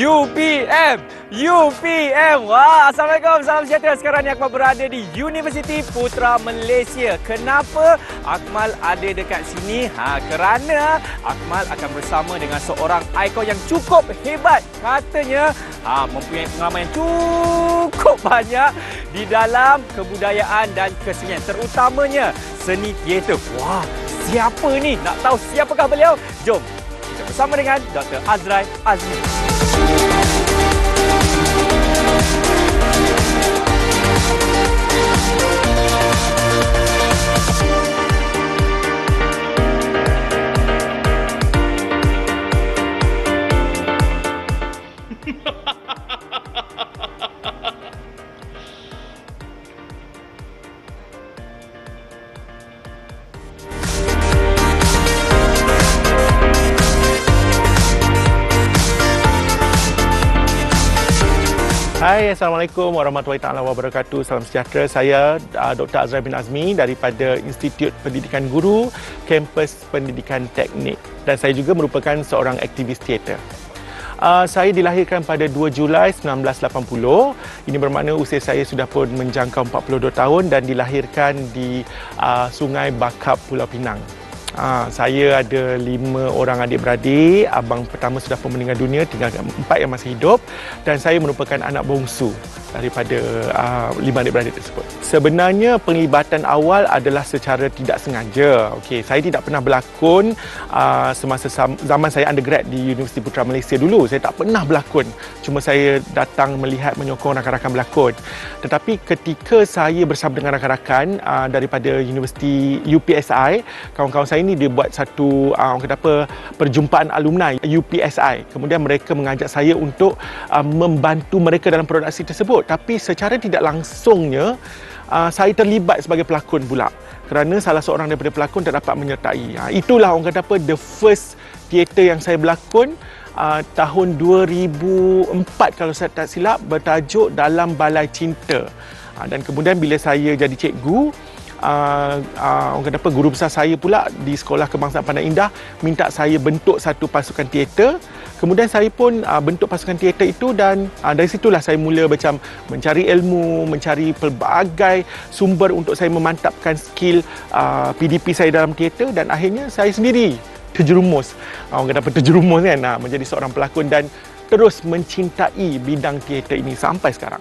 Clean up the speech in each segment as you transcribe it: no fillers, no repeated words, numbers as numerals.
UPM! UPM! Wah, Assalamualaikum, salam sejahtera. Sekarang ni Akmal berada di Universiti Putra Malaysia. Kenapa Akmal ada dekat sini? Kerana Akmal akan bersama dengan seorang ikon yang cukup hebat. Katanya mempunyai pengalaman yang cukup banyak di dalam kebudayaan dan kesenian, terutamanya seni teater. Wah, siapa ni? Nak tahu siapakah beliau? Jom kita bersama dengan Dr. Azrai Azmi. Hai, Assalamualaikum warahmatullahi taala wabarakatuh. Salam sejahtera. Saya Dr. Azrai bin Azmi daripada Institut Pendidikan Guru, Kampus Pendidikan Teknik, dan saya juga merupakan seorang aktivis teater. Saya dilahirkan pada 2 Julai 1980. Ini bermakna usia saya sudah pun menjangkau 42 tahun dan dilahirkan di Sungai Bakap, Pulau Pinang. Saya ada 5 orang adik-beradik. Abang pertama sudah pun meninggal dunia, tinggal 4 yang masih hidup, dan saya merupakan anak bongsu daripada 5 adik-beradik tersebut. Sebenarnya penglibatan awal adalah secara tidak sengaja. Saya tidak pernah berlakon semasa zaman saya undergrad di Universiti Putra Malaysia dulu. Saya tak pernah berlakon. Cuma saya datang melihat, menyokong rakan-rakan berlakon. Tetapi ketika saya bersama dengan rakan-rakan daripada Universiti UPSI, kawan-kawan saya ini dia buat satu perjumpaan alumni UPSI. Kemudian mereka mengajak saya untuk membantu mereka dalam produksi tersebut. Tapi secara tidak langsungnya saya terlibat sebagai pelakon pula, kerana salah seorang daripada pelakon tak dapat menyertai. Itulah the first teater yang saya berlakon tahun 2004 kalau saya tak silap, bertajuk Dalam Balai Cinta. Dan kemudian bila saya jadi cikgu, guru besar saya pula di Sekolah Kebangsaan Pandan Indah minta saya bentuk satu pasukan teater. Kemudian saya pun bentuk pasukan teater itu, dan dari situlah saya mula macam mencari ilmu, mencari pelbagai sumber untuk saya memantapkan skill PDP saya dalam teater, dan akhirnya saya sendiri terjerumus. Terjerumus kan, menjadi seorang pelakon dan terus mencintai bidang teater ini sampai sekarang.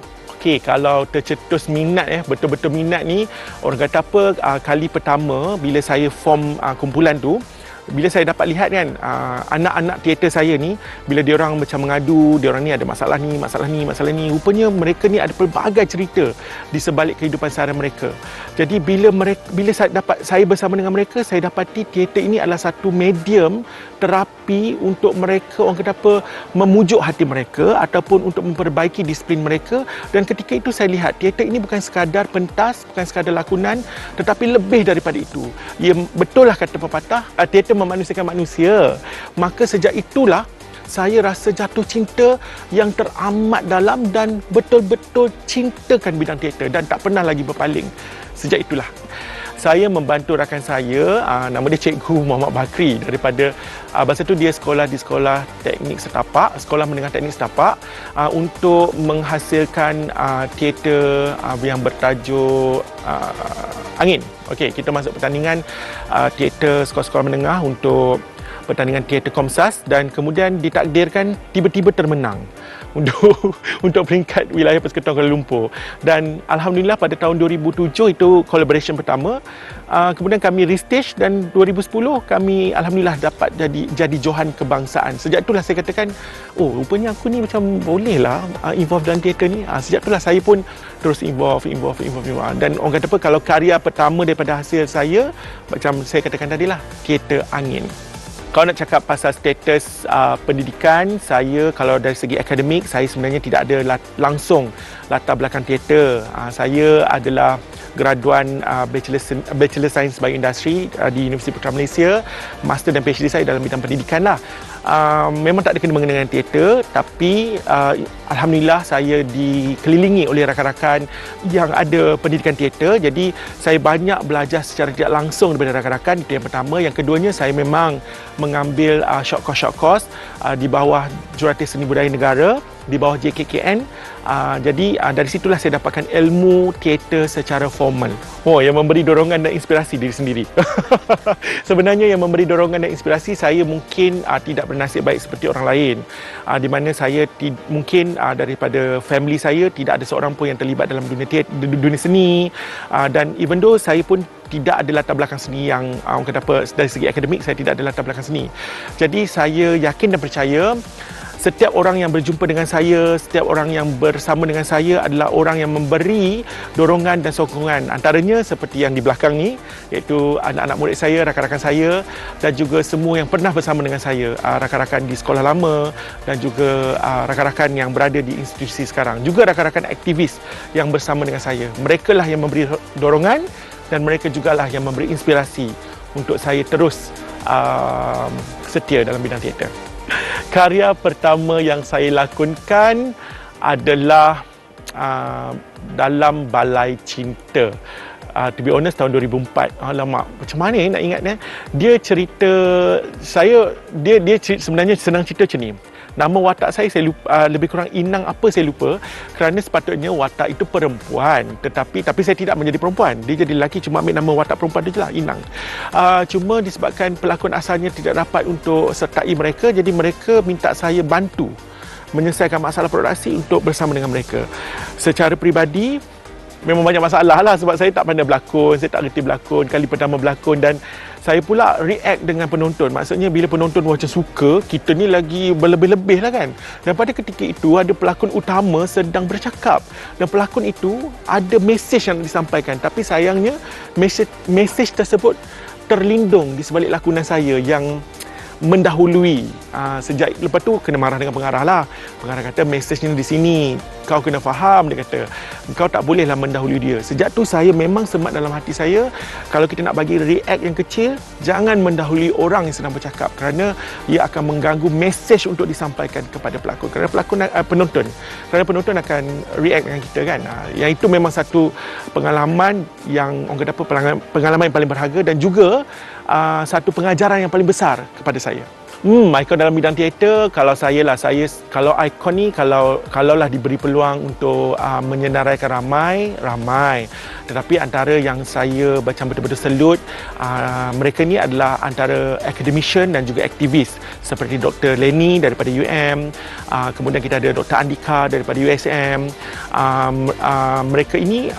Kalau tercetus minat, betul-betul minat ni, orang kata kali pertama bila saya form kumpulan tu, bila saya dapat lihat kan anak-anak teater saya ni, bila diorang macam mengadu, diorang ni ada masalah ni, rupanya mereka ni ada pelbagai cerita di sebalik kehidupan seharian mereka. Jadi bila saya bersama dengan mereka, saya dapati teater ini adalah satu medium terapi untuk mereka, memujuk hati mereka ataupun untuk memperbaiki disiplin mereka. Dan ketika itu saya lihat teater ini bukan sekadar pentas, bukan sekadar lakonan, tetapi lebih daripada itu. Betul lah kata pepatah, teater memanusiakan manusia. Maka sejak itulah saya rasa jatuh cinta yang teramat dalam dan betul-betul cintakan bidang teater dan tak pernah lagi berpaling. Sejak itulah saya membantu rakan saya, nama dia Cikgu Muhammad Bakri, daripada masa tu dia sekolah di Sekolah Teknik Setapak, Sekolah Menengah Teknik Setapak, untuk menghasilkan teater yang bertajuk Angin. Kita masuk pertandingan teater sekolah-sekolah menengah untuk pertandingan teater Komsas, dan kemudian ditakdirkan tiba-tiba termenang untuk peringkat wilayah Persekutuan Kuala Lumpur. Dan alhamdulillah pada tahun 2007 itu collaboration pertama. Kemudian kami restage, dan 2010 kami alhamdulillah dapat jadi Johan Kebangsaan. Sejak itulah saya katakan, rupanya aku ni macam bolehlah involve dalam teater ni. Sejak itulah saya pun terus involve. Dan orang kata kalau karya pertama daripada hasil saya, macam saya katakan tadilah, teater Angin. Kalau nak cakap pasal status pendidikan saya, kalau dari segi akademik, saya sebenarnya tidak ada langsung latar belakang teater. Saya adalah graduan Bachelor Science by Industry di Universiti Putra Malaysia. Master dan PhD saya dalam bidang pendidikan lah. memang tak ada kena mengena dengan teater, tapi alhamdulillah saya dikelilingi oleh rakan-rakan yang ada pendidikan teater. Jadi saya banyak belajar secara tidak langsung daripada rakan-rakan. Itu yang pertama. Yang keduanya, saya memang mengambil short course di bawah Jurulatih Seni Budaya Negara, di bawah JKKN. Jadi dari situlah saya dapatkan ilmu teater secara formal. Yang memberi dorongan dan inspirasi diri sendiri. Sebenarnya yang memberi dorongan dan inspirasi, saya mungkin tidak bernasib baik seperti orang lain. Di mana saya mungkin daripada family saya tidak ada seorang pun yang terlibat dalam dunia seni. Dan even though saya pun tidak ada latar belakang seni yang orang kata apa, dari segi akademik saya tidak ada latar belakang seni. Jadi saya yakin dan percaya setiap orang yang berjumpa dengan saya, setiap orang yang bersama dengan saya adalah orang yang memberi dorongan dan sokongan. Antaranya seperti yang di belakang ni, iaitu anak-anak murid saya, rakan-rakan saya dan juga semua yang pernah bersama dengan saya, rakan-rakan di sekolah lama dan juga rakan-rakan yang berada di institusi sekarang. Juga rakan-rakan aktivis yang bersama dengan saya. Mereka lah yang memberi dorongan dan mereka jugalah yang memberi inspirasi untuk saya terus setia dalam bidang teater. Karya pertama yang saya lakonkan adalah Dalam Balai Cinta. To be honest, tahun 2004. Alamak, macam mana nak ingatnya? Dia cerita saya, dia sebenarnya senang cerita macam ni. Nama watak saya lupa, lebih kurang Inang apa saya lupa, kerana sepatutnya watak itu perempuan, tapi saya tidak menjadi perempuan. Dia jadi lelaki, cuma ambil nama watak perempuan dia je lah, Inang. Cuma disebabkan pelakon asalnya tidak dapat untuk sertai mereka, jadi mereka minta saya bantu menyelesaikan masalah produksi untuk bersama dengan mereka. Secara peribadi memang banyak masalah lah, sebab saya tak pandai berlakon, saya tak reti berlakon, kali pertama berlakon, dan saya pula react dengan penonton. Maksudnya bila penonton macam suka, kita ni lagi berlebih-lebih lah kan. Dan pada ketika itu ada pelakon utama sedang bercakap, dan pelakon itu ada mesej yang disampaikan, tapi sayangnya mesej tersebut terlindung di sebalik lakonan saya yang mendahului. Sejak lepas tu kena marah dengan pengarah lah. Pengarah kata mesejnya di sini, kau kena faham. Dia kata kau tak bolehlah mendahului dia. Sejak tu saya memang semat dalam hati saya, kalau kita nak bagi react yang kecil, jangan mendahului orang yang sedang bercakap, kerana ia akan mengganggu mesej untuk disampaikan kepada pelakon. Kerana penonton akan react dengan kita kan. Yang itu memang satu pengalaman yang orang kata apa, pengalaman yang paling berharga, dan juga satu pengajaran yang paling besar kepada saya. Ikon dalam bidang teater, kalau kalau ikon ni, kalau lah diberi peluang untuk menyenaraikan ramai, tetapi antara yang saya macam betul-betul selut, mereka ni adalah antara academician dan juga aktivis, seperti Dr. Lenny daripada UM, kemudian kita ada Dr. Andika daripada USM. Mereka ini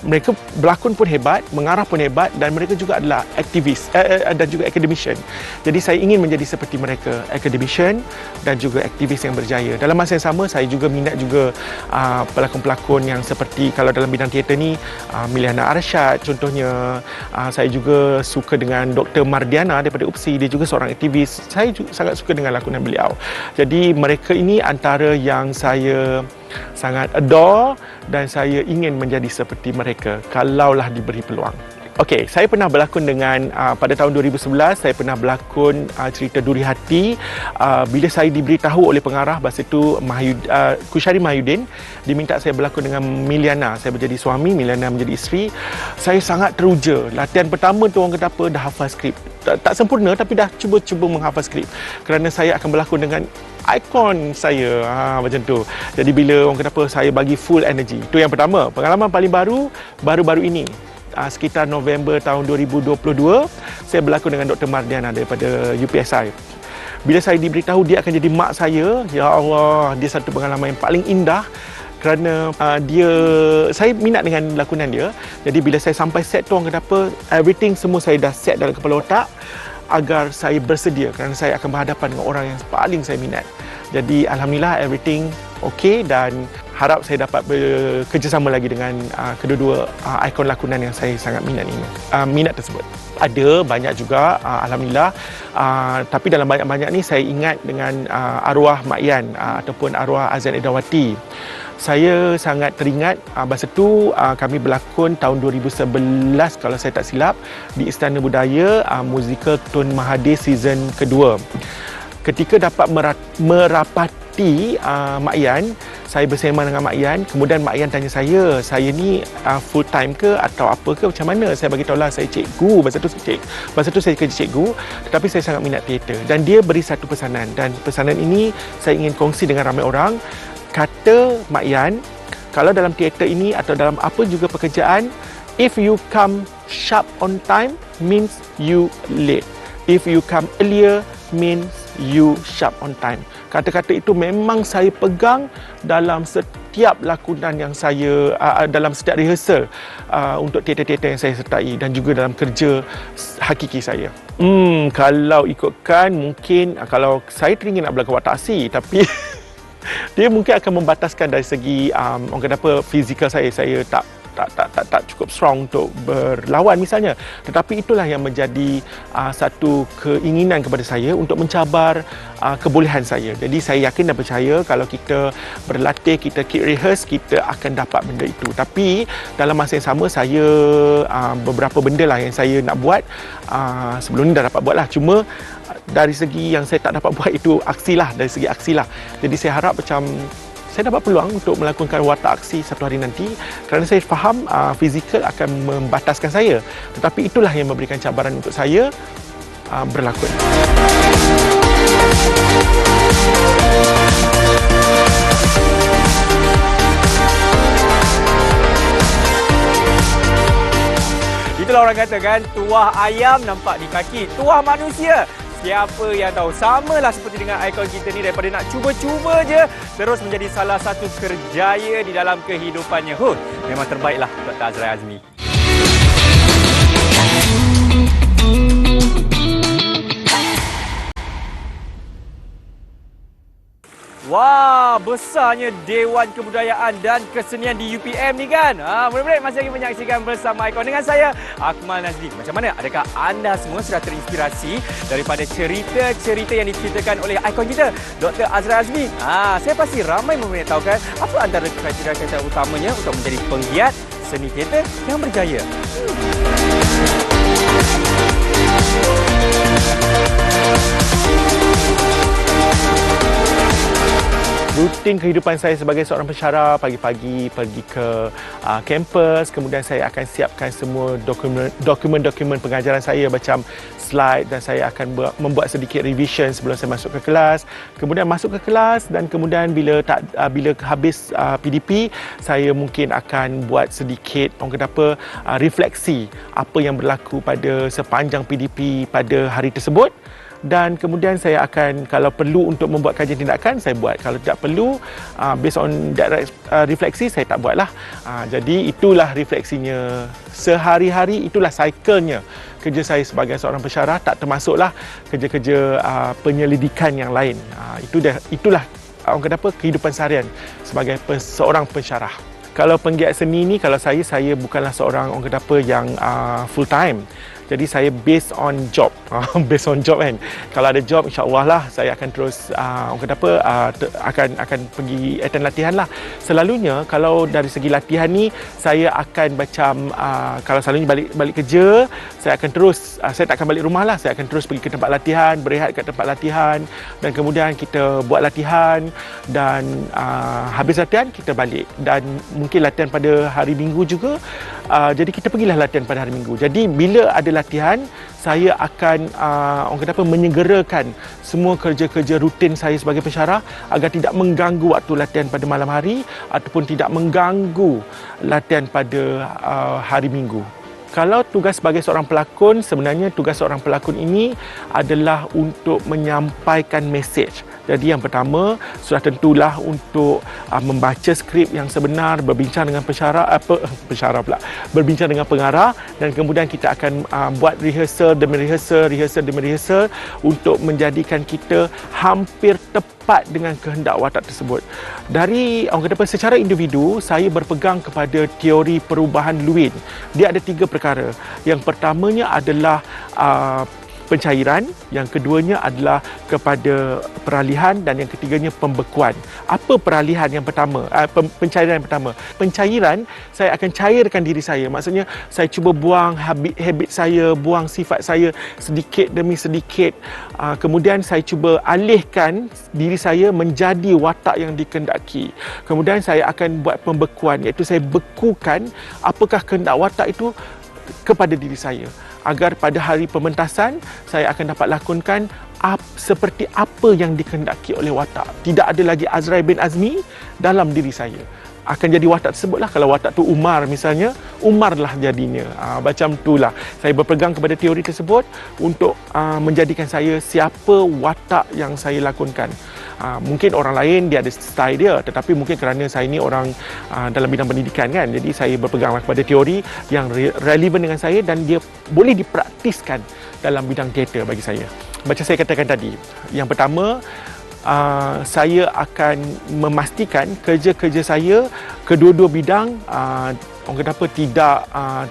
mereka berlakon pun hebat, mengarah pun hebat, dan mereka juga adalah aktivis dan juga academician. Jadi saya ingin menjadi seperti mereka, academician dan juga aktivis yang berjaya. Dalam masa yang sama, saya juga minat juga pelakon-pelakon yang seperti, kalau dalam bidang teater ni, Miliana Arsyad contohnya. Saya juga suka dengan Dr. Mardiana daripada UPSI, dia juga seorang aktivis. Saya juga sangat suka dengan lakonan beliau. Jadi mereka ini antara yang saya sangat adore, dan saya ingin menjadi seperti mereka kalaulah diberi peluang. Okey, saya pernah berlakon dengan pada tahun 2011 saya pernah berlakon cerita Duri Hati. Bila saya diberitahu oleh pengarah masa itu Kusyari Mahyudin diminta saya berlakon dengan Miliana. Saya menjadi suami, Miliana menjadi isteri. Saya sangat teruja. Latihan pertama tu orang kata apa, dah hafal skrip. Tak sempurna tapi dah cuba menghafal skrip. Kerana saya akan berlakon dengan ikon saya, macam tu. Jadi bila orang kata apa, saya bagi full energy. Itu yang pertama. Pengalaman paling baru ini, sekitar November tahun 2022, saya berlakon dengan Dr. Mardiana daripada UPSI. Bila saya diberitahu dia akan jadi mak saya, ya Allah, dia satu pengalaman yang paling indah, kerana saya minat dengan lakonan dia. Jadi bila saya sampai set tu, orang kata apa, everything semua saya dah set dalam kepala otak agar saya bersedia, kerana saya akan berhadapan dengan orang yang paling saya minat. Jadi alhamdulillah everything okey, dan harap saya dapat bekerjasama lagi dengan kedua-dua ikon lakonan yang saya sangat minat ini. Minat tersebut ada banyak juga, alhamdulillah, tapi dalam banyak-banyak ni saya ingat dengan arwah Mak Yan ataupun arwah Azan Edawati. Saya sangat teringat masa tu kami berlakon tahun 2011 kalau saya tak silap di Istana Budaya, musikal Tun Mahathir season kedua. ketika dapat merapati Mak Yan, saya bersama dengan Mak Yan, kemudian Mak Yan tanya saya ni full time ke atau apa ke, macam mana? Saya bagi tahu lah saya cikgu, masa tu saya kerja cikgu, tetapi saya sangat minat teater. Dan dia beri satu pesanan, dan pesanan ini saya ingin kongsi dengan ramai orang. Kata Mak Yan, kalau dalam teater ini atau dalam apa juga pekerjaan, if you come sharp on time means you late. If you come earlier means you sharp on time. Kata-kata itu memang saya pegang dalam setiap lakonan yang saya, dalam setiap rehearsal untuk teater-teater yang saya sertai dan juga dalam kerja hakiki saya. Kalau ikutkan, mungkin kalau saya teringin nak berlakon watak aksi, tapi dia mungkin akan membataskan dari segi orang kata apa, fizikal saya tak cukup strong untuk berlawan misalnya. Tetapi itulah yang menjadi satu keinginan kepada saya untuk mencabar kebolehan saya. Jadi saya yakin dan percaya kalau kita berlatih, kita keep rehearse, kita akan dapat benda itu. Tapi dalam masa yang sama, saya beberapa benda lah yang saya nak buat sebelum ni dah dapat buat lah. Cuma dari segi yang saya tak dapat buat itu dari segi aksi lah. Jadi saya harap macam saya dapat peluang untuk melakukan watak aksi satu hari nanti, kerana saya faham fizikal akan membataskan saya. Tetapi itulah yang memberikan cabaran untuk saya berlakon. Itulah orang kata kan, tuah ayam nampak di kaki, tuah manusia. Siapa yang tahu, samalah seperti dengan ikon kita ni, daripada nak cuba-cuba je terus menjadi salah satu kerjaya di dalam kehidupannya. Memang terbaiklah Dr. Azrai Azmi. Wah, besarnya Dewan Kebudayaan dan Kesenian di UPM ni kan. Mudah-mudahan masih lagi menyaksikan bersama Ikon dengan saya, Akmal Nazli. Macam mana? Adakah anda semua sudah terinspirasi daripada cerita-cerita yang diceritakan oleh ikon kita, Dr. Azrai Azmi? Saya pasti ramai mempunyai tahu kan apa antara kriteria-kriteria utamanya untuk menjadi penggiat seni teater yang berjaya. Rutin kehidupan saya sebagai seorang pensyarah, pagi-pagi pergi ke kampus, kemudian saya akan siapkan semua dokumen-dokumen pengajaran saya macam slide, dan saya akan membuat sedikit revision sebelum saya masuk ke kelas. Kemudian masuk ke kelas, dan kemudian bila habis PDP, saya mungkin akan buat sedikit refleksi apa yang berlaku pada sepanjang PDP pada hari tersebut. Dan kemudian saya akan, kalau perlu untuk membuat kajian tindakan, saya buat. Kalau tidak perlu, based on that refleksi, saya tak buatlah. Jadi itulah refleksinya sehari-hari, itulah cycle-nya kerja saya sebagai seorang pensyarah, tak termasuklah kerja-kerja penyelidikan yang lain. Itulah orang kata apa, kehidupan seharian sebagai seorang pensyarah. Kalau penggiat seni ni, kalau saya bukanlah seorang orang kata apa yang full time. Jadi saya based on job. Based on job kan. Kalau ada job, insya-Allah lah saya akan terus akan pergi attend latihan lah. Selalunya kalau dari segi latihan ni, saya akan macam kalau selalunya balik kerja, saya akan terus saya tak akan balik rumah lah. Saya akan terus pergi ke tempat latihan, berehat kat tempat latihan, dan kemudian kita buat latihan, dan habis latihan kita balik, dan mungkin latihan pada hari Minggu juga. Jadi kita pergilah latihan pada hari Minggu. Jadi bila ada latihan, saya akan menyegerakan semua kerja-kerja rutin saya sebagai pensyarah agar tidak mengganggu waktu latihan pada malam hari ataupun tidak mengganggu latihan pada hari Minggu. Kalau tugas sebagai seorang pelakon, sebenarnya tugas seorang pelakon ini adalah untuk menyampaikan mesej. Jadi yang pertama, sudah tentulah untuk membaca skrip yang sebenar, berbincang dengan berbincang dengan pengarah, dan kemudian kita akan buat rehearsal demi rehearsal untuk menjadikan kita hampir tepat dengan kehendak watak tersebut. Dari secara individu, saya berpegang kepada teori perubahan Lewin. Dia ada 3 perkara. Yang pertamanya adalah pencairan, yang keduanya adalah kepada peralihan, dan yang ketiganya pembekuan. Apa peralihan yang pertama? Pencairan yang pertama. Pencairan, saya akan cairkan diri saya. Maksudnya saya cuba buang habit saya, buang sifat saya sedikit demi sedikit. Kemudian saya cuba alihkan diri saya menjadi watak yang dikehendaki. Kemudian saya akan buat pembekuan, iaitu saya bekukan apakah kehendak watak itu kepada diri saya, agar pada hari pementasan saya akan dapat lakonkan seperti apa yang dikehendaki oleh watak. Tidak ada lagi Azrai bin Azmi dalam diri saya. Akan jadi watak tersebutlah. Kalau watak tu Umar misalnya, Umarlah jadinya. Macam itulah. Saya berpegang kepada teori tersebut untuk menjadikan saya siapa watak yang saya lakonkan. Mungkin orang lain dia ada style dia, tetapi mungkin kerana saya ni orang dalam bidang pendidikan kan, jadi saya berpeganglah kepada teori yang relevan dengan saya dan dia boleh dipraktiskan dalam bidang teater bagi saya. Macam saya katakan tadi, yang pertama, saya akan memastikan kerja-kerja saya kedua-dua bidang orang kata apa, tidak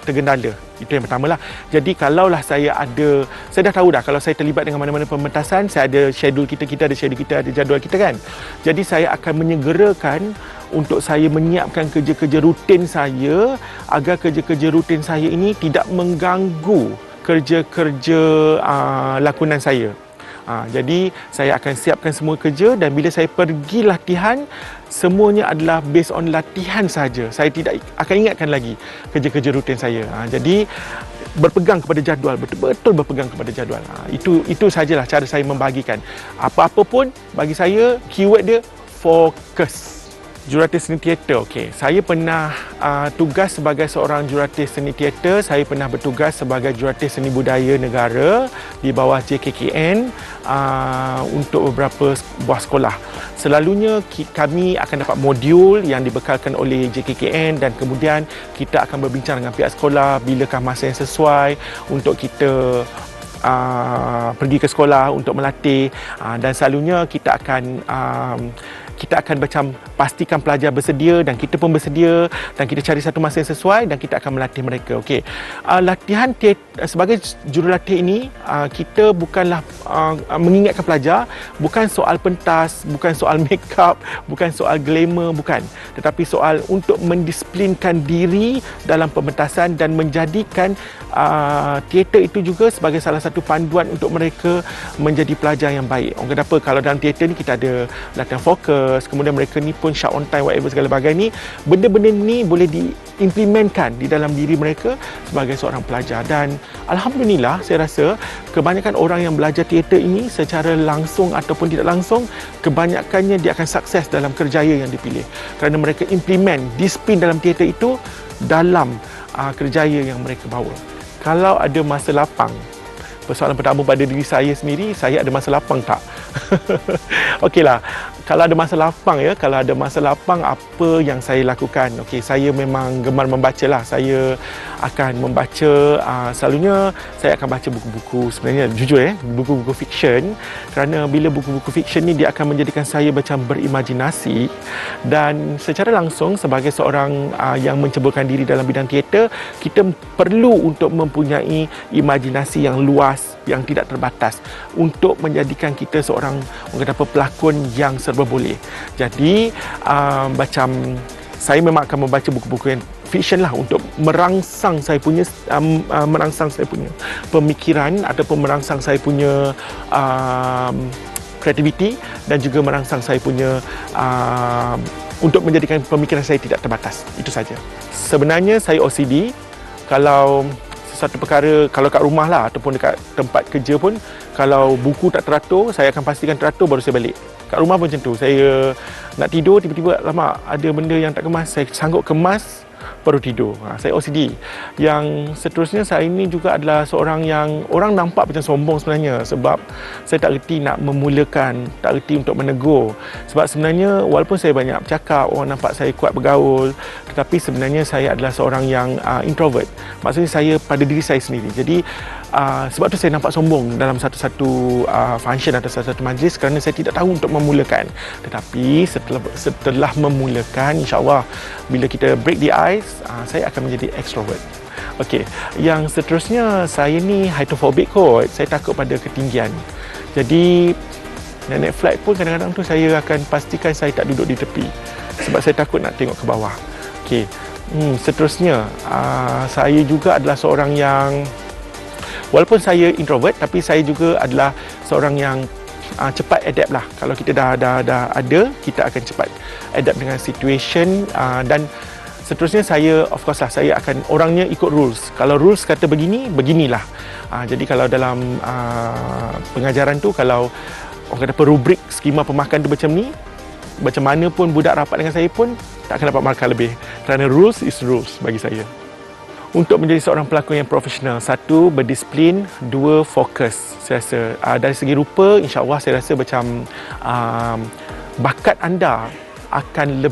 tergendala. Itu yang pertama lah. Jadi kalaulah saya dah tahu dah kalau saya terlibat dengan mana-mana pementasan, saya ada schedule kita ada jadual kita kan. Jadi saya akan menyegerakan untuk saya menyiapkan kerja-kerja rutin saya, agar kerja-kerja rutin saya ini tidak mengganggu kerja-kerja lakonan saya. Jadi saya akan siapkan semua kerja, dan bila saya pergi latihan, semuanya adalah based on latihan saja. Saya tidak akan ingatkan lagi kerja-kerja rutin saya. Jadi berpegang kepada jadual, betul-betul berpegang kepada jadual. Itu sajalah cara saya membahagikan. Apa-apa pun bagi saya keyword dia fokus. Jurulatih seni teater, okey. Saya pernah tugas sebagai seorang jurulatih seni teater. Saya pernah bertugas sebagai jurulatih seni budaya negara di bawah JKKN untuk beberapa buah sekolah. Selalunya kami akan dapat modul yang dibekalkan oleh JKKN, dan kemudian kita akan berbincang dengan pihak sekolah bilakah masa yang sesuai untuk kita pergi ke sekolah untuk melatih, dan selalunya kita akan macam pastikan pelajar bersedia dan kita pun bersedia, dan kita cari satu masa yang sesuai dan kita akan melatih mereka. Okey. Latihan sebagai jurulatih ini, kita bukanlah mengingatkan pelajar, bukan soal pentas, bukan soal make up, bukan soal glamour, bukan. Tetapi soal untuk mendisiplinkan diri dalam pementasan dan menjadikan teater itu juga sebagai salah satu panduan untuk mereka menjadi pelajar yang baik. Orang kata apa, kalau dalam teater ni kita ada latihan fokus, kemudian mereka ni pun shot on time, whatever segala bagai ni, benda-benda ni boleh diimplementkan di dalam diri mereka sebagai seorang pelajar. Dan alhamdulillah, saya rasa kebanyakan orang yang belajar teater ini secara langsung ataupun tidak langsung, kebanyakannya dia akan sukses dalam kerjaya yang dipilih kerana mereka implement disiplin dalam teater itu dalam kerjaya yang mereka bawa. Kalau ada masa lapang, persoalan pertama pada diri saya sendiri, saya ada masa lapang tak? Okeylah, kalau ada masa lapang, apa yang saya lakukan? Okey, saya memang gemar membaca lah. Saya akan membaca, selalunya saya akan baca buku-buku, sebenarnya jujur buku-buku fiksyen, kerana bila buku-buku fiksyen ni dia akan menjadikan saya macam berimajinasi, dan secara langsung sebagai seorang yang menceburkan diri dalam bidang teater, kita perlu untuk mempunyai imajinasi yang luas, yang tidak terbatas, untuk menjadikan kita seorang pelakon yang serba boleh. Jadi macam saya memang akan membaca buku-buku yang fiksyen lah untuk merangsang saya punya pemikiran ataupun merangsang saya punya kreativiti, dan juga merangsang saya punya untuk menjadikan pemikiran saya tidak terbatas. Itu saja. Sebenarnya saya OCD. Kalau sesuatu perkara, kalau kat rumah lah ataupun dekat tempat kerja pun, kalau buku tak teratur, saya akan pastikan teratur baru saya balik. Kat rumah pun macam tu. Saya nak tidur, tiba-tiba lama ada benda yang tak kemas, saya sanggup kemas baru tidur. Saya OCD. Yang seterusnya, saya ini juga adalah seorang yang orang nampak macam sombong sebenarnya, sebab saya tak reti nak memulakan, tak reti untuk menegur. Sebab sebenarnya walaupun saya banyak bercakap, orang nampak saya kuat bergaul, tetapi sebenarnya saya adalah seorang yang introvert. Maksudnya saya pada diri saya sendiri. Jadi sebab tu saya nampak sombong dalam satu-satu function atau satu-satu majlis, kerana saya tidak tahu untuk memulakan. Tetapi setelah memulakan, insya-Allah bila kita break the ice, saya akan menjadi extrovert. Okey, yang seterusnya saya ni hydrophobic kot. Saya takut pada ketinggian. Jadi naik flight pun kadang-kadang tu saya akan pastikan saya tak duduk di tepi sebab saya takut nak tengok ke bawah. Okey. Seterusnya saya juga adalah seorang yang walaupun saya introvert tapi saya juga adalah seorang yang cepat adapt lah. Kalau kita dah ada, kita akan cepat adapt dengan situation dan seterusnya saya of course lah saya akan orangnya ikut rules. Kalau rules kata begini, beginilah. Jadi kalau dalam pengajaran tu kalau orang kata rubrik skema pemakan tu macam ni, macam mana pun budak rapat dengan saya pun tak akan dapat markah lebih. Kerana rules is rules bagi saya. Untuk menjadi seorang pelakon yang profesional, satu, berdisiplin, dua, fokus. Saya rasa dari segi rupa, insya-Allah saya rasa macam bakat anda akan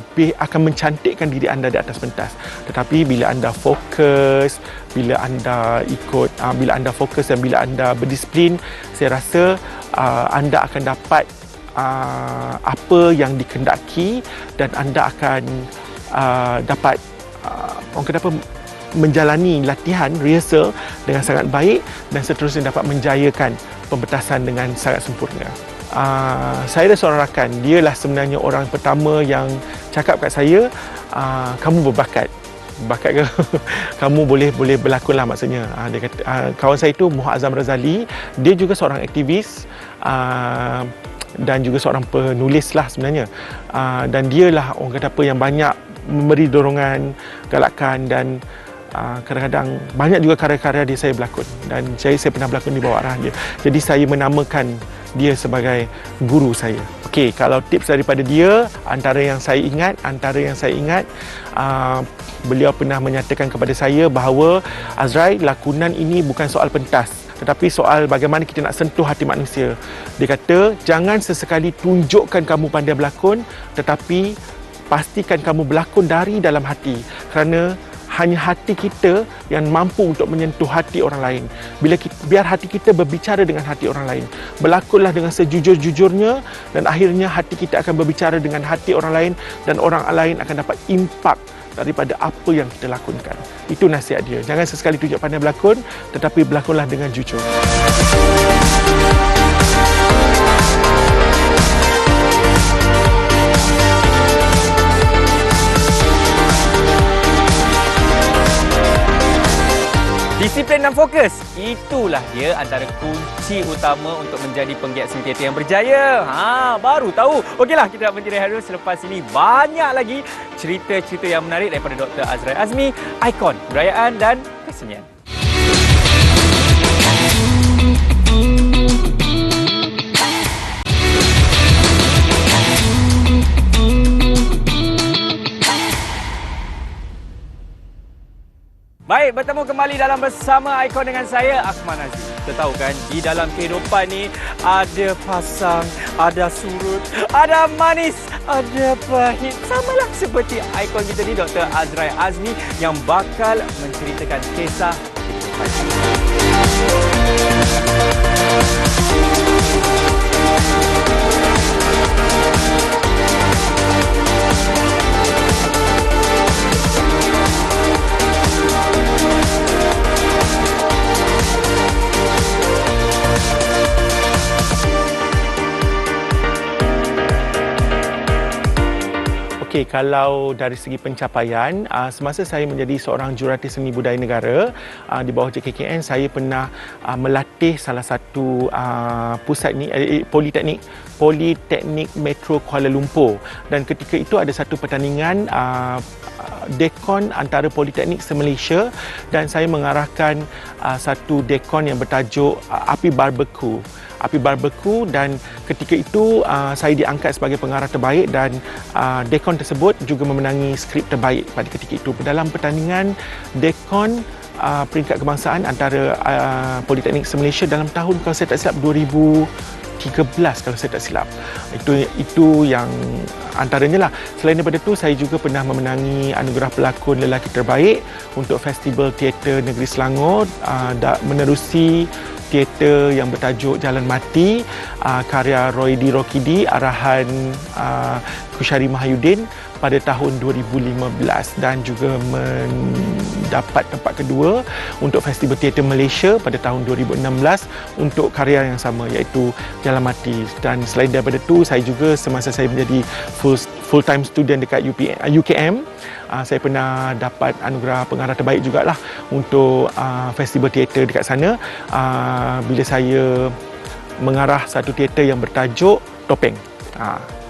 mencantikkan diri anda di atas pentas. Tetapi bila anda fokus, bila anda fokus dan bila anda berdisiplin, saya rasa anda akan dapat apa yang dikehendaki dan anda akan dapat orang kata apa, menjalani latihan rehearsal dengan sangat baik dan seterusnya dapat menjayakan pementasan dengan sangat sempurna. Saya ada seorang rakan, dialah sebenarnya orang pertama yang cakap kat saya, kamu berbakat ke? Kamu boleh berlakon lah maksudnya. Dia kata, kawan saya itu Muhazzam Razali, dia juga seorang aktivis dan juga seorang penulis lah sebenarnya. Dan dialah orang kata apa yang banyak memberi dorongan, galakan dan kadang-kadang banyak juga karya-karya dia saya berlakon dan saya pernah berlakon di bawah arah dia. Jadi saya menamakan dia sebagai guru saya. Okey, kalau tips daripada dia, antara yang saya ingat, beliau pernah menyatakan kepada saya bahawa Azrai, lakonan ini bukan soal pentas tetapi soal bagaimana kita nak sentuh hati manusia. Dia kata, jangan sesekali tunjukkan kamu pandai berlakon tetapi pastikan kamu berlakon dari dalam hati kerana hanya hati kita yang mampu untuk menyentuh hati orang lain. Biar hati kita berbicara dengan hati orang lain. Berlakonlah dengan sejujur-jujurnya dan akhirnya hati kita akan berbicara dengan hati orang lain dan orang lain akan dapat impak daripada apa yang kita lakonkan. Itu nasihat dia. Jangan sesekali tunjuk pandai berlakon tetapi berlakonlah dengan jujur. Disiplin dan fokus, itulah dia antara kunci utama untuk menjadi penggiat seni teater yang berjaya. Baru tahu. Okeylah, kita nak berhenti rehat dulu. Selepas ini banyak lagi cerita-cerita yang menarik daripada Dr. Azrai Azmi, ikon kebudayaan dan kesenian. Baik, bertemu kembali dalam Bersama Ikon dengan saya, Akmal Nazir. Kita tahu kan, di dalam kehidupan ni ada pasang, ada surut, ada manis, ada pahit. Samalah seperti ikon kita ni, Dr. Azrai Azmi yang bakal menceritakan kisah kehidupan. Okey, kalau dari segi pencapaian, semasa saya menjadi seorang jurulatih seni budaya negara di bawah JKKN, saya pernah melatih salah satu pusat ni, Politeknik Metro Kuala Lumpur. Dan ketika itu ada satu pertandingan dekon antara Politeknik se-Malaysia dan saya mengarahkan satu dekon yang bertajuk Api Barbeku dan ketika itu saya diangkat sebagai pengarah terbaik dan dekon tersebut juga memenangi skrip terbaik pada ketika itu. Dalam pertandingan dekon peringkat kebangsaan antara Politeknik se-Malaysia dalam tahun, kalau saya tak silap, 2013 kalau saya tak silap. Itu yang antaranya lah. Selain daripada itu, saya juga pernah memenangi anugerah pelakon lelaki terbaik untuk Festival Teater Negeri Selangor, menerusi teater yang bertajuk Jalan Mati, karya Roy D. Rokidi, arahan Kushari Mahyudin. pada tahun 2015 dan juga mendapat tempat kedua untuk Festival Teater Malaysia pada tahun 2016 untuk karya yang sama iaitu Jalan Mati. Dan selain daripada itu, saya juga semasa saya menjadi full time student dekat UKM, saya pernah dapat anugerah pengarah terbaik jugalah untuk festival teater dekat sana bila saya mengarah satu teater yang bertajuk Topeng.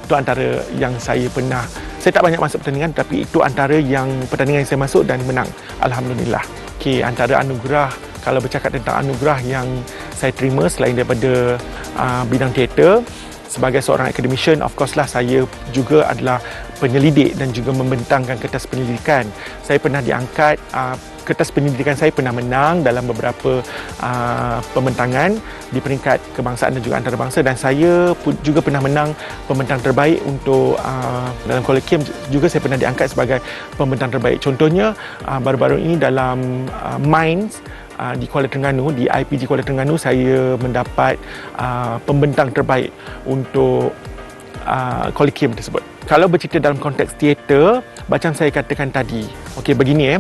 Itu antara yang saya pernah. Saya tak banyak masuk pertandingan, tapi itu antara yang pertandingan yang saya masuk dan menang. Alhamdulillah. Okey, antara anugerah, kalau bercakap tentang anugerah yang saya terima selain daripada bidang teater, sebagai seorang academician, of course lah saya juga adalah penyelidik dan juga membentangkan kertas penyelidikan. Saya pernah diangkat, kertas penyelidikan saya pernah menang dalam beberapa pembentangan di peringkat kebangsaan dan juga antarabangsa, dan saya juga pernah menang pembentang terbaik untuk dalam Kolokvium. Juga saya pernah diangkat sebagai pembentang terbaik. Contohnya baru-baru ini dalam Minds di Kuala Terengganu, di IPG Kuala Terengganu, saya mendapat pembentang terbaik untuk Kolokvium tersebut. Kalau bercerita dalam konteks teater, macam saya katakan tadi, okey, begini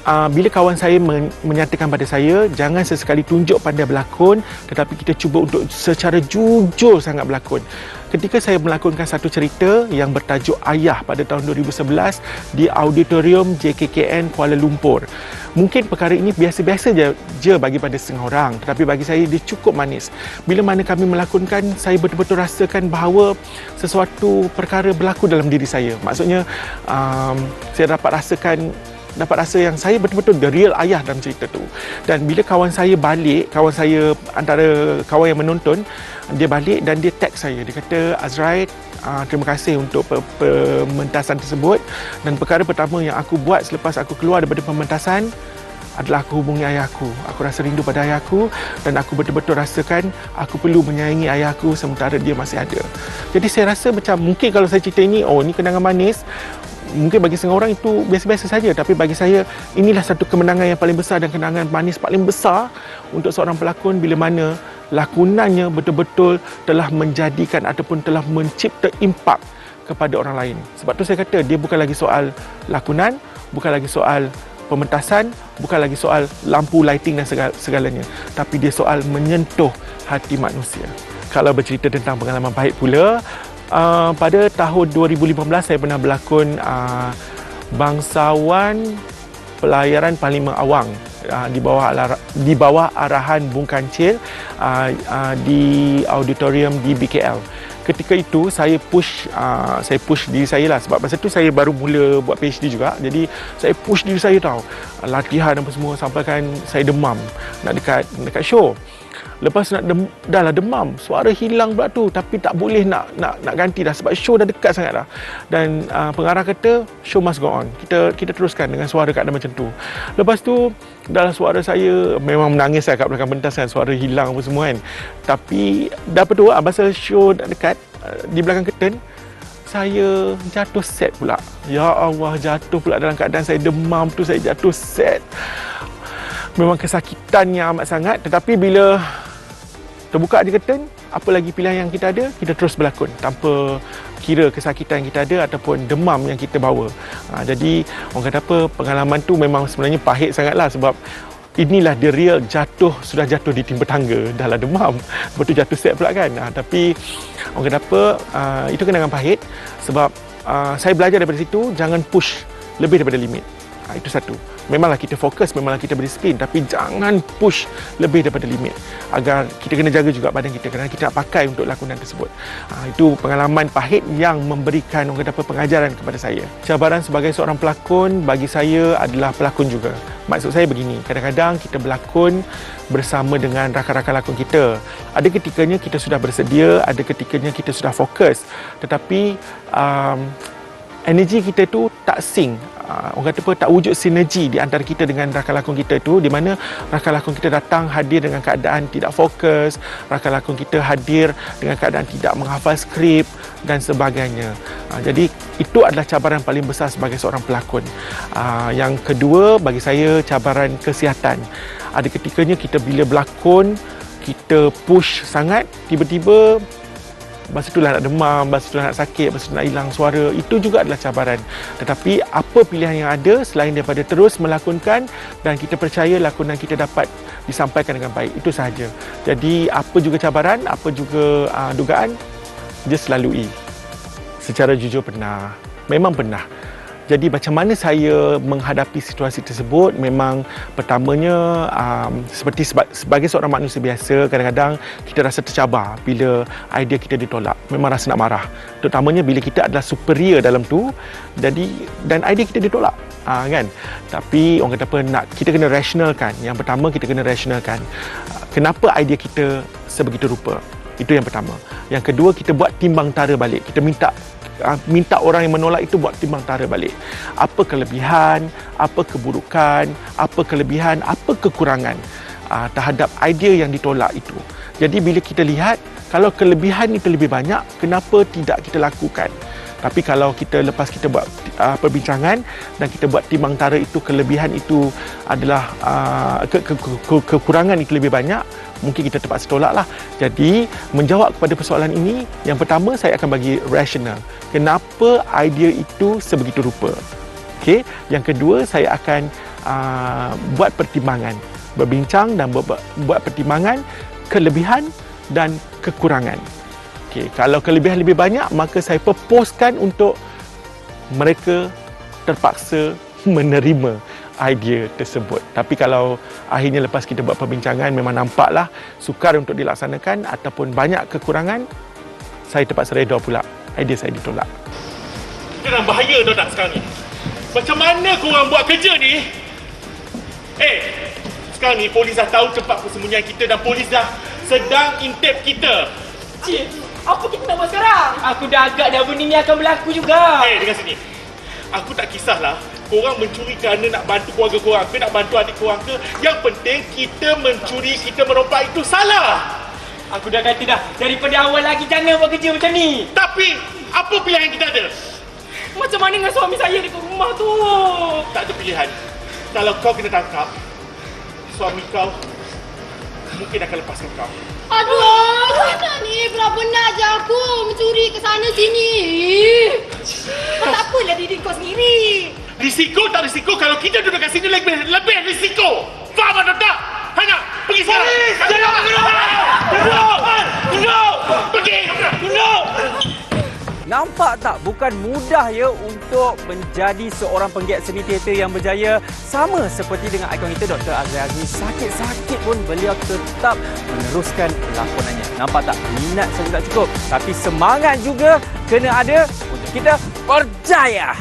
bila kawan saya menyatakan pada saya, jangan sesekali tunjuk pandai berlakon, tetapi kita cuba untuk secara jujur sangat berlakon. Ketika saya melakonkan satu cerita yang bertajuk Ayah pada tahun 2011 di Auditorium JKKN Kuala Lumpur. Mungkin perkara ini biasa-biasa je bagi pada setengah orang, tetapi bagi saya dia cukup manis. Bila mana kami melakonkan, saya betul-betul rasakan bahawa sesuatu perkara berlaku dalam diri saya. Maksudnya saya dapat rasa yang saya betul-betul the real ayah dalam cerita tu. Dan bila kawan saya balik, antara kawan yang menonton, dia balik dan dia tag saya. Dia kata, Azrael, terima kasih untuk pementasan tersebut, dan perkara pertama yang aku buat selepas aku keluar daripada pementasan adalah aku hubungi ayahku. Aku rasa rindu pada ayahku dan aku betul-betul rasakan aku perlu menyayangi ayahku sementara dia masih ada. Jadi saya rasa macam mungkin kalau saya cerita ini, ini kenangan manis, mungkin bagi setengah orang itu biasa-biasa saja, tapi bagi saya inilah satu kemenangan yang paling besar dan kenangan manis paling besar untuk seorang pelakon bila mana lakonannya betul-betul telah menjadikan ataupun telah mencipta impak kepada orang lain. Sebab tu saya kata dia bukan lagi soal lakonan, bukan lagi soal pementasan, bukan lagi soal lampu, lighting dan segalanya, tapi dia soal menyentuh hati manusia. Kalau bercerita tentang pengalaman pahit pula, pada tahun 2015 saya pernah berlakon bangsawan pelayaran Parlimen Awang di bawah arahan Bung Kancil di auditorium di BKL. Ketika itu saya push diri saya lah, sebab masa tu saya baru mula buat PhD juga. Jadi saya push diri saya latihan apa semua sampai kan saya demam nak dekat show. Lepas dah lah demam, suara hilang pula tu, tapi tak boleh nak ganti dah sebab show dah dekat sangat dah. Dan pengarah kata show must go on. Kita teruskan dengan suara keadaan macam tu. Lepas tu dah lah suara saya memang menangis kat belakang pentas kan, suara hilang apa semua kan. Tapi dah apa tu, pasal show dah dekat, di belakang curtain saya jatuh set pula. Ya Allah, jatuh pula dalam keadaan saya demam tu, saya jatuh set. Memang kesakitannya amat sangat, tetapi bila terbuka je curtain, apa lagi pilihan yang kita ada? Kita terus berlakon tanpa kira kesakitan yang kita ada ataupun demam yang kita bawa. Jadi orang kata apa, pengalaman tu memang sebenarnya pahit sangatlah, sebab inilah the real sudah jatuh di timba tangga, dah lah demam, lepas tu jatuh set pula kan. Tapi orang kata apa, itu kenangan pahit, sebab saya belajar daripada situ, jangan push lebih daripada limit. Itu satu. Memanglah kita fokus, memanglah kita berdisiplin, tapi jangan push lebih daripada limit. Agar kita kena jaga juga badan kita kerana kita nak pakai untuk lakonan tersebut. Itu pengalaman pahit yang memberikan orang kata apa, pengajaran kepada saya. Cabaran sebagai seorang pelakon bagi saya adalah pelakon juga. Maksud saya begini, kadang-kadang kita berlakon bersama dengan rakan-rakan lakon kita. Ada ketikanya kita sudah bersedia, ada ketikanya kita sudah fokus, tetapi energi kita tu tak sync. Orang kata apa, tak wujud sinergi di antara kita dengan rakan lakon kita tu, di mana rakan lakon kita datang hadir dengan keadaan tidak fokus, rakan lakon kita hadir dengan keadaan tidak menghafal skrip dan sebagainya. Jadi itu adalah cabaran paling besar sebagai seorang pelakon. Yang kedua bagi saya, cabaran kesihatan. Ada ketikanya kita bila berlakon, kita push sangat, tiba-tiba Masa itulah nak demam, masa itulah nak sakit, masa itu nak hilang suara. Itu juga adalah cabaran. Tetapi apa pilihan yang ada selain daripada terus melakonkan dan kita percaya lakonan kita dapat disampaikan dengan baik. Itu sahaja. Jadi apa juga cabaran, apa juga dugaan, just lalui. Secara jujur pernah. Memang pernah. Jadi macam mana saya menghadapi situasi tersebut, memang pertamanya seperti sebagai seorang manusia biasa, kadang-kadang kita rasa tercabar bila idea kita ditolak. Memang rasa nak marah. Terutamanya bila kita adalah superior dalam tu, jadi dan idea kita ditolak. Kan? Tapi orang kata apa, kita kena rationalkan. Yang pertama kita kena rationalkan. Kenapa idea kita sebegitu rupa? Itu yang pertama. Yang kedua, kita buat timbang tara balik. Kita minta orang yang menolak itu buat timbang tara balik. Apa kelebihan, apa keburukan, apa kelebihan, apa kekurangan terhadap idea yang ditolak itu. Jadi bila kita lihat, kalau kelebihan itu lebih banyak, kenapa tidak kita lakukan? Tapi kalau lepas kita buat perbincangan dan kita buat timbang tara itu, kelebihan itu adalah kekurangan itu lebih banyak, mungkin kita terpaksa tolaklah. Jadi menjawab kepada persoalan ini, yang pertama saya akan bagi rasional. Kenapa idea itu sebegitu rupa? Okey. Yang kedua, saya akan buat pertimbangan, berbincang dan buat pertimbangan kelebihan dan kekurangan. Okay, kalau kelebihan lebih banyak, maka saya proposekan untuk mereka terpaksa menerima idea tersebut. Tapi kalau akhirnya lepas kita buat perbincangan memang nampaklah sukar untuk dilaksanakan ataupun banyak kekurangan, saya terpaksa reda pula. Idea saya ditolak. Kita dalam bahaya tau tak sekarang ni? Macam mana korang buat kerja ni? Sekarang ni polis dah tahu tempat persembunyian kita dan polis dah sedang intip kita. Cik, apa kita nak buat sekarang? Aku dah agak dah benda ni akan berlaku juga. Dengar sini. Aku tak kisahlah korang mencuri kerana nak bantu keluarga korang ke, nak bantu adik korang ke. Yang penting kita mencuri, kita merompak itu salah. Aku dah kata dah, daripada awal lagi jangan buat kerja macam ni. Tapi, apa pilihan kita ada? Macam mana dengan suami saya dekat rumah tu? Tak ada pilihan. Kalau kau kena tangkap, suami kau mungkin akan lepaskan kau. Aduh, kakak ni benar-benar je aku mencuri ke sana sini. Tak apalah diri kau sendiri. Risiko tak risiko, kalau kita duduk kat sini lebih risiko. Faham atau tak? Hanya, pergi sekarang. Jangan tunduk! Pergi! Tunduk! Nampak tak, bukan mudah ya untuk menjadi seorang penggiat seni teater yang berjaya. Sama seperti dengan ikon kita Dr. Azrai Azmi, sakit-sakit pun beliau tetap meneruskan lakonannya. Nampak tak, minat saja tak cukup, tapi semangat juga kena ada untuk kita berjaya.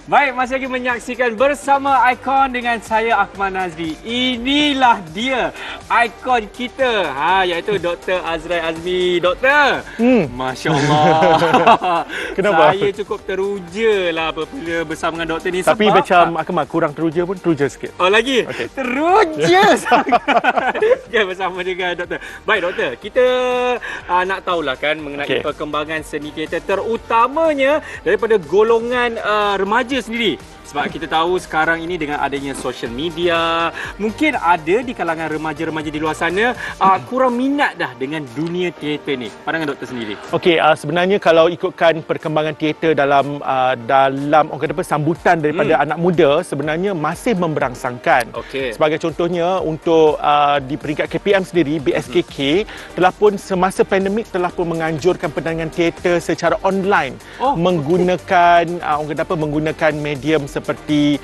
Baik, masih lagi menyaksikan Bersama Ikon dengan saya Akmal Nazri. Inilah dia ikon kita, iaitu Dr. Azrai Azmi. Doktor, Masya Allah. Kenapa? Saya cukup teruja lah apabila bersama dengan doktor ni. Tapi sebab macam Akmal kurang teruja pun, teruja sikit. Oh lagi? Okey. Teruja sangat. Okay, bersama dengan doktor. Baik doktor, kita nak tahulah kan mengenai perkembangan seni teater, terutamanya daripada golongan remaja sendiri. Sebab kita tahu sekarang ini dengan adanya social media, mungkin ada di kalangan remaja-remaja di luar sana kurang minat dah dengan dunia teater ni. Pandangan doktor sendiri. Okey, sebenarnya kalau ikutkan perkembangan teater dalam orang kata apa, sambutan daripada anak muda, sebenarnya masih memberangsangkan. Okey. Sebagai contohnya untuk di peringkat KPM sendiri, BSKK telah pun semasa pandemik telah pun menganjurkan pertandingan teater secara online, menggunakan orang kata apa, menggunakan medium seperti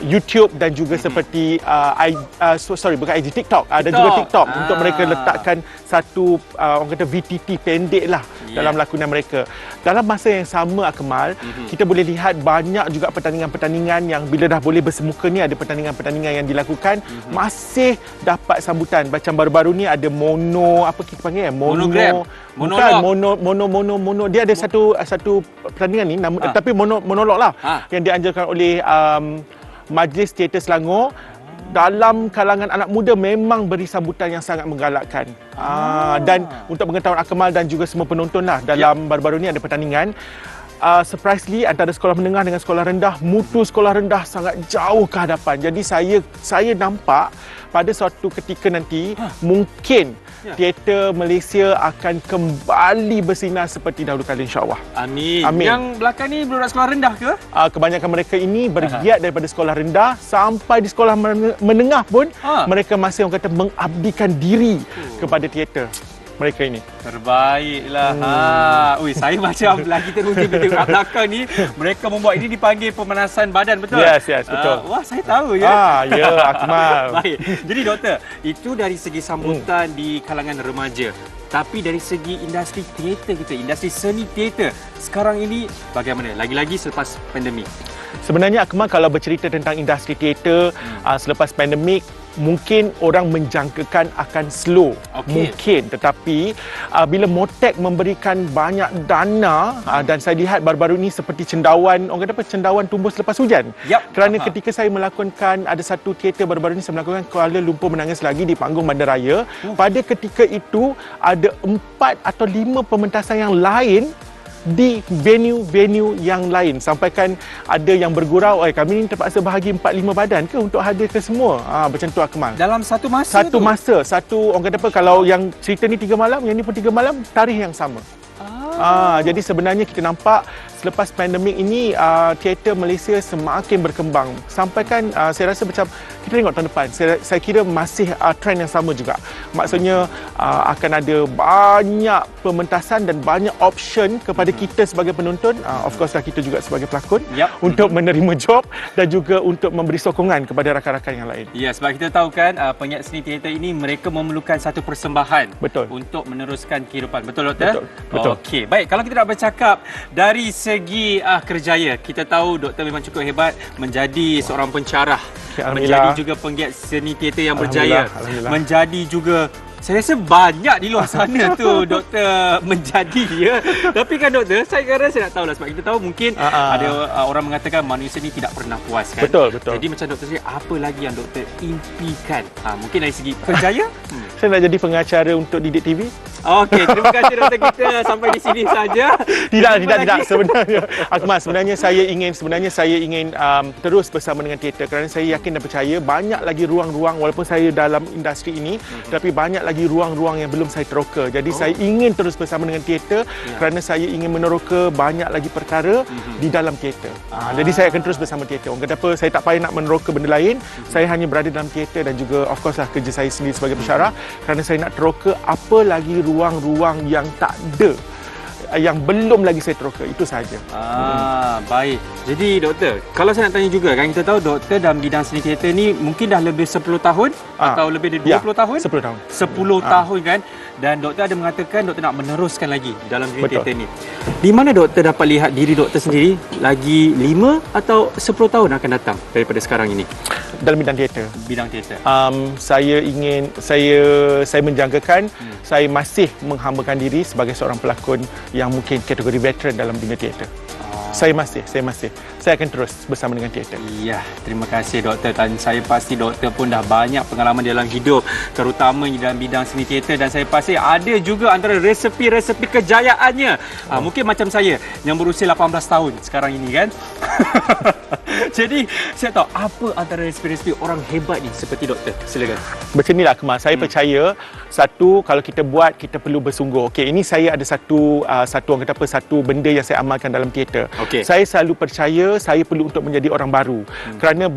YouTube dan juga seperti bukan IG, TikTok. Dan juga TikTok untuk mereka letakkan satu orang kata VTT pendek lah dalam lakonan mereka. Dalam masa yang sama Akmal, kita boleh lihat banyak juga pertandingan-pertandingan yang bila dah boleh bersemuka ni, ada pertandingan-pertandingan yang dilakukan masih dapat sambutan. Macam baru-baru ni ada apa kita panggil Monogram. Mono. Dia ada satu pertandingan ni tapi monolog lah yang dianjurkan oleh Majlis Teater Selangor dalam kalangan anak muda memang beri sambutan yang sangat menggalakkan. Dan untuk pengetahuan Akmal dan juga semua penonton lah, dalam baru-baru ni ada pertandingan. Surprisingly, antara sekolah menengah dengan sekolah rendah, mutu sekolah rendah sangat jauh ke hadapan. Jadi saya nampak pada suatu ketika nanti mungkin teater Malaysia akan kembali bersinar seperti dahulu kala, insya-Allah. Amin. Amin. Yang belakang ni budak sekolah rendah ke? Kebanyakan mereka ini bergiat daripada sekolah rendah sampai di sekolah menengah pun mereka masih orang kata mengabdikan diri kepada teater mereka ini. Terbaiklah. Ui, saya macam lagi teruja tengok kat belakang ni. Mereka membuat ini dipanggil pemanasan badan, betul? Yes, betul. Wah, saya tahu ya. Ya, Akmal. Baik. Jadi doktor, itu dari segi sambutan di kalangan remaja. Tapi dari segi industri teater kita, industri seni teater sekarang ini bagaimana? Lagi-lagi selepas pandemik. Sebenarnya Akmal, kalau bercerita tentang industri teater selepas pandemik, mungkin orang menjangkakan akan slow. Mungkin, tetapi bila Motek memberikan banyak dana dan saya lihat baru-baru ini seperti cendawan, orang kata apa, cendawan tumbuh selepas hujan. Kerana ketika saya melakonkan ada satu teater baru-baru ini, saya melakukan Kuala Lumpur Menangis Lagi di panggung Bandaraya. Pada ketika itu ada 4 atau 5 pementasan yang lain di venue-venue yang lain, sampaikan ada yang bergurau, kami ni terpaksa bahagi 4-5 badan ke untuk hadir ke semua. Macam tu Akmal. Dalam satu masa satu orang kata apa, kalau yang cerita ni 3 malam, yang ni pun 3 malam, tarikh yang sama. Jadi sebenarnya kita nampak selepas pandemik ini teater Malaysia semakin berkembang. Sampaikan saya rasa macam kita tengok tahun depan, saya kira masih trend yang sama juga. Maksudnya akan ada banyak pementasan dan banyak option kepada kita sebagai penonton, of course lah kita juga sebagai pelakon, untuk menerima job dan juga untuk memberi sokongan kepada rakan-rakan yang lain. Ya, sebab kita tahu kan pengiat seni teater ini mereka memerlukan satu persembahan untuk meneruskan kehidupan. Betul doktor? Betul. Okey, baik, kalau kita nak bercakap dari segi kerjaya, kita tahu doktor memang cukup hebat menjadi seorang pencarah, menjadi juga penggiat seni teater yang berjaya, menjadi juga, saya rasa banyak di luar sana tu doktor menjadi ya. Tapi kan doktor, saya nak tahulah, sebab kita tahu mungkin ada orang mengatakan manusia ni tidak pernah puas kan. Betul. Jadi macam doktor sendiri, apa lagi yang doktor impikan? Mungkin dari segi kerjaya? Saya nak jadi pengacara untuk Didik TV. Okey, terima kasih doktor, kita sampai di sini saja. Tidak sebenarnya. Akmal, sebenarnya saya ingin terus bersama dengan teater, kerana saya yakin dan percaya banyak lagi ruang-ruang, walaupun saya dalam industri ini, tapi banyak lagi ruang-ruang yang belum saya teroka. Jadi saya ingin terus bersama dengan teater kerana saya ingin meneroka banyak lagi perkara di dalam teater. Jadi saya akan terus bersama teater. Orang kata apa, saya tak payah nak meneroka benda lain. Saya hanya berada dalam teater dan juga of course lah kerja saya sendiri sebagai pensyarah, kerana saya nak teroka apa lagi ruang-ruang yang tak ada, yang belum lagi saya teroka. Itu sahaja. Baik. Jadi doktor, kalau saya nak tanya juga kan, kita tahu doktor dalam bidang seni teater ni mungkin dah lebih 10 tahun atau lebih dari 20 tahun? 10 tahun. 10 tahun kan. Dan doktor ada mengatakan doktor nak meneruskan lagi dalam bidang teater ni. Di mana doktor dapat lihat diri doktor sendiri lagi 5 atau 10 tahun akan datang daripada sekarang ini? Dalam bidang teater. Bidang teater. Saya menjangkakan saya masih menghambakan diri sebagai seorang pelakon yang mungkin kategori veteran dalam dunia teater. Saya masih. Saya akan terus bersama dengan teater. Ya, terima kasih doktor. Dan saya pasti doktor pun dah banyak pengalaman dalam hidup, terutama dalam bidang seni teater, dan saya pasti ada juga antara resepi-resepi kejayaannya. Mungkin macam saya yang berusia 18 tahun sekarang ini kan. Jadi, saya tahu apa antara resepi-resepi orang hebat ni seperti doktor. Silakan. Macam inilah Akmal. Saya percaya, satu, kalau kita buat, kita perlu bersungguh. Okey, ini saya ada satu orang kata apa, satu benda yang saya amalkan dalam teater. Saya selalu percaya saya perlu untuk menjadi orang baru. Kerana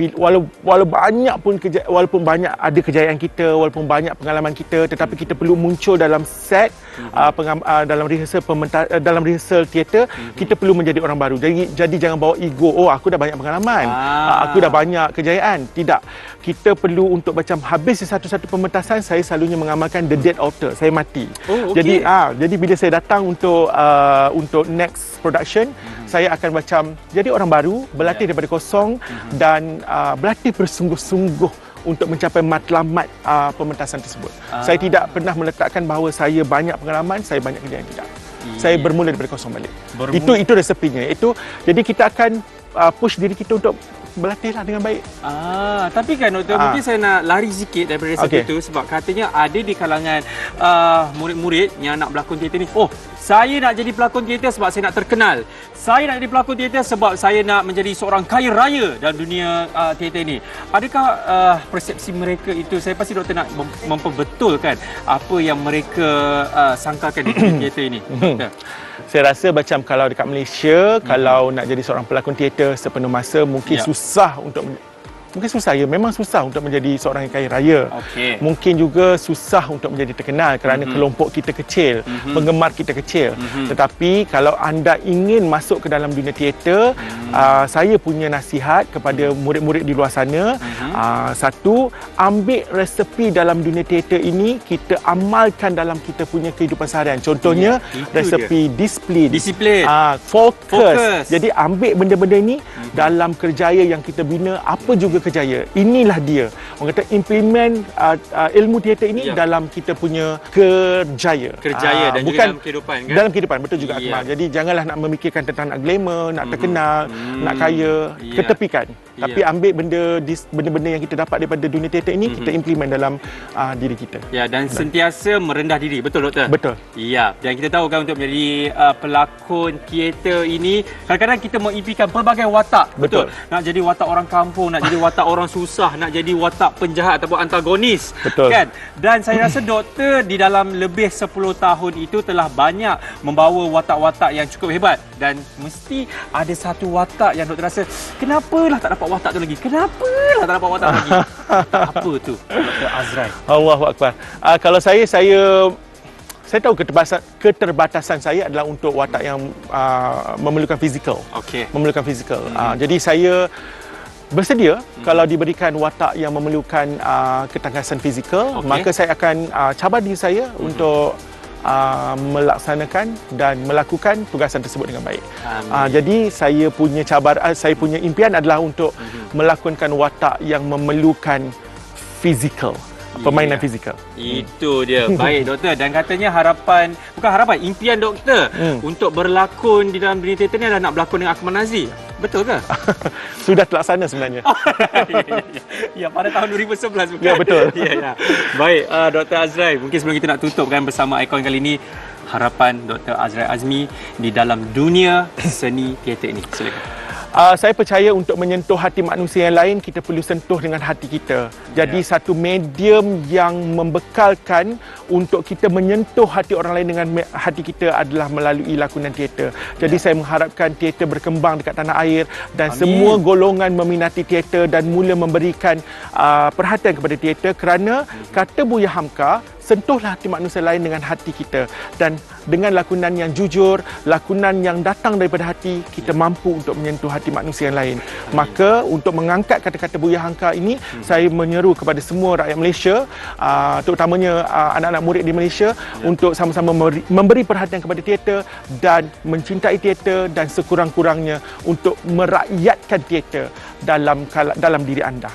walaupun banyak ada kejayaan kita, walaupun banyak pengalaman kita, tetapi kita perlu muncul dalam set, dalam rehearsal teater, kita perlu menjadi orang baru. Jadi jangan bawa ego, aku dah banyak pengalaman, aku dah banyak kejayaan. Tidak. Kita perlu untuk macam habis satu-satu pementasan, saya selalunya mengamalkan the dead altar. Saya mati. Jadi bila saya datang untuk next production, saya akan macam jadi orang baru, berlatih daripada kosong dan berlatih bersungguh-sungguh untuk mencapai matlamat pementasan tersebut. Saya tidak pernah meletakkan bahawa saya banyak pengalaman, saya banyak kejayaan, tidak. Saya bermula daripada kosong balik. Itu resepinya. Jadi kita akan push diri kita untuk berlatihlah dengan baik. Tapi kan doktor, mungkin saya nak lari sikit daripada resep itu sebab katanya ada di kalangan murid-murid yang nak berlakon teater ni. Oh, saya nak jadi pelakon teater sebab saya nak terkenal. Saya nak jadi pelakon teater sebab saya nak menjadi seorang kaya raya dalam dunia teater ni. Adakah persepsi mereka itu, saya pasti doktor nak memperbetulkan apa yang mereka sangkakan di dunia teater ini. Doktor. Saya rasa macam kalau dekat Malaysia, kalau nak jadi seorang pelakon teater sepenuh masa, mungkin susah untuk memang susah untuk menjadi seorang yang kaya raya. Mungkin juga susah untuk menjadi terkenal kerana kelompok kita kecil, penggemar kita kecil. Tetapi kalau anda ingin masuk ke dalam dunia teater, saya punya nasihat kepada murid-murid di luar sana, satu, ambil resepi dalam dunia teater ini, kita amalkan dalam kita punya kehidupan seharian. Contohnya resepi disiplin. Fokus. Jadi ambil benda-benda ini dalam kerjaya yang kita bina, apa juga kerjaya. Inilah dia. Orang kata implement ilmu teater ini dalam kita punya kerjaya. Dan bukan juga dalam kehidupan kan? Dalam kehidupan, betul juga Akmal. Jadi janganlah nak memikirkan tentang nak glamour, nak terkenal, nak kaya, ketepikan. Tapi ambil benda-benda yang kita dapat daripada dunia teater ini, kita implement dalam diri kita. Dan sentiasa merendah diri. Betul doktor? Betul. Ya, dan kita tahu kan untuk menjadi pelakon teater ini, kadang-kadang kita mengimpikan pelbagai watak. Betul. Nak jadi watak orang kampung, nak jadi watak orang susah, nak jadi watak penjahat ataupun antagonis. Betul. Kan? Dan saya rasa doktor di dalam lebih 10 tahun itu telah banyak membawa watak-watak yang cukup hebat. Dan mesti ada satu watak yang doktor rasa, kenapalah tak dapat watak tu lagi? Kenapalah tak dapat watak lagi? Apa tu, Dr. Azrai? Allahu Akbar. Kalau saya tahu keterbatasan saya adalah untuk watak yang memerlukan fizikal. Memerlukan fizikal. Jadi saya bersedia kalau diberikan watak yang memerlukan ketangkasan fizikal, maka saya akan cabar diri saya untuk melaksanakan dan melakukan tugasan tersebut dengan baik. Jadi saya punya impian adalah untuk melakonkan watak yang memerlukan fizikal. Permainan fizikal. Itu dia. Baik doktor, dan katanya impian doktor untuk berlakon di dalam dunia teater ni adalah nak berlakon dengan Akmal Nazri. Betul ke? Sudah terlaksana sebenarnya. Ya, pada tahun 2011 bukan? Ya, betul. Baik, Dr. Azrai, mungkin sebelum kita nak tutup kan bersama ikon kali ini, harapan Dr. Azrai Azmi di dalam dunia seni teater ini. Silakan. Saya percaya untuk menyentuh hati manusia yang lain, kita perlu sentuh dengan hati kita. Jadi satu medium yang membekalkan untuk kita menyentuh hati orang lain dengan hati kita adalah melalui lakonan teater. Jadi saya mengharapkan teater berkembang dekat tanah air dan semua golongan meminati teater dan mula memberikan perhatian kepada teater, kerana kata Buya Hamka, sentuhlah hati manusia lain dengan hati kita, dan dengan lakonan yang jujur, lakonan yang datang daripada hati, kita mampu untuk menyentuh hati manusia yang lain. Maka untuk mengangkat kata-kata Buya Hamka ini, saya menyeru kepada semua rakyat Malaysia, terutamanya anak-anak murid di Malaysia, untuk sama-sama memberi perhatian kepada teater dan mencintai teater, dan sekurang-kurangnya untuk merakyatkan teater dalam diri anda.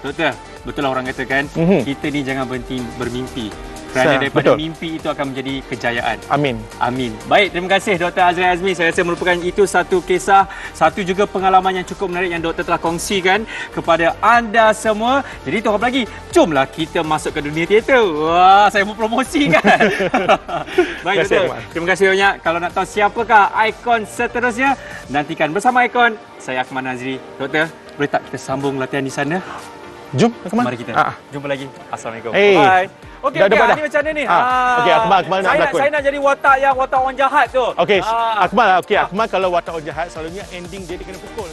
Doktor, betul lah orang kata kan, kita ni jangan berhenti bermimpi. Kerana daripada mimpi itu akan menjadi kejayaan. Amin. Baik, terima kasih Dr. Azrai Azmi. Saya rasa merupakan itu satu kisah, satu juga pengalaman yang cukup menarik yang doktor telah kongsikan kepada anda semua. Jadi tu apa lagi? Jomlah kita masuk ke dunia teater. Wah, saya mau promosi kan. Baik doktor, terima kasih banyak. Kalau nak tahu siapakah ikon seterusnya, nantikan bersama ikon. Saya Akmal Nazri. Doktor, boleh tak kita sambung latihan di sana? Jom, Akmal. Mari kita jumpa lagi. Assalamualaikum. Hey. Bye. Okey, ni macam mana ni? Okey, Akmal nak berlakon. Saya nak jadi watak orang jahat tu. Okey, Akmal kalau watak orang jahat, selalunya ending dia kena pukul.